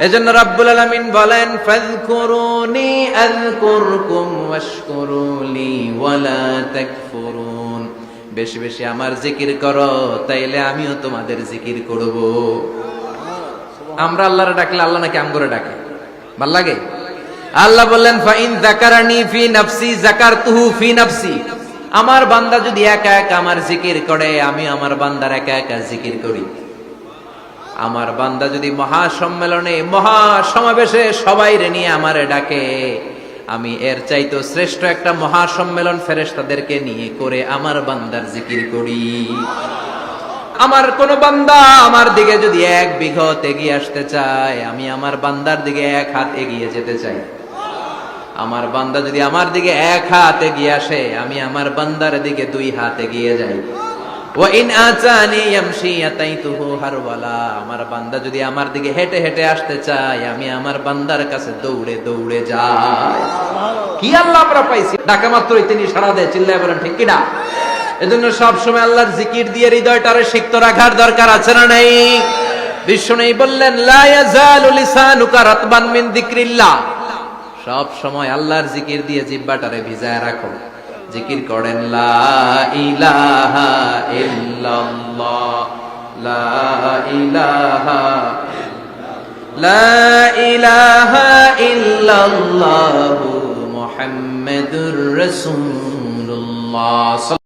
এজন্য রাব্বুল আলামিন বলেন ফাযকুরুনি আযকুরকুম ওয়াশকুরুলি ওয়ালা তাকফুরুন। বেশি বেশি আমার জিকির করো, তাইলে আমিও তোমাদের জিকির করব। আমরা আল্লাহরে ডাকলে আল্লাহ নাকি আমগরে ডাকে, ভাল লাগে? আল্লাহ বললেন ফাইন যাকারানি ফি নাফসি যাকারতুহু ফি নাফসি। আমার বান্দা যদি একা একা আমার জিকির করে, আমি আমার বান্দার একা একা জিকির করি। আমার বান্দা যদি মহাসম্মেলনে মহাসমাবেশে সবাইরে নিয়ে আমারে ডাকে, আমি এর চাইতো শ্রেষ্ঠ একটা মহাসম্মেলন ফেরেশতাদেরকে নিয়ে করে আমার বান্দার জিকির করি। আমার কোন বান্দা আমার দিকে যদি এক বিঘত এগিয়ে আসতে চায়, আমি আমার বান্দার দিকে এক হাত এগিয়ে যেতে চাই। আমার বান্দা যদি আমার দিকে এক হাত এগিয়ে আসে, আমি আমার বান্দার দিকে দুই হাত এগিয়ে যাই। ওয়া ইন আতানি ইয়ামশি আতাইতুহু হারওয়ালা। আমার বান্দা যদি আমার দিকে হেঁটে হেঁটে আসতে চায়, আমি আমার বান্দার কাছে দৌড়ে দৌড়ে যাই। কি আল্লাহ আমরা পাইছি, ডাকা মাত্রই তিনি সাড়া দেয়। চিল্লায় বলেন ঠিক কিনা? এজন্য সব সময় আল্লাহর জিকির দিয়ে হৃদয়টারে সিক্ত রাখার দরকার আছে না নাই? বিষ্ণু বললেন লা ইয়াজালু লিসানুকা রাতবান মিন যিকরিল্লাহ। সব সময় আল্লাহর জিকির দিয়ে জিহ্বাটারে ভিজায় রাখো। জিকির করেন লা ইলাহা ইল্লাল্লাহ, লা ইলাহা ইল্লাল্লাহু মুহাম্মাদুর রাসূলুল্লাহ।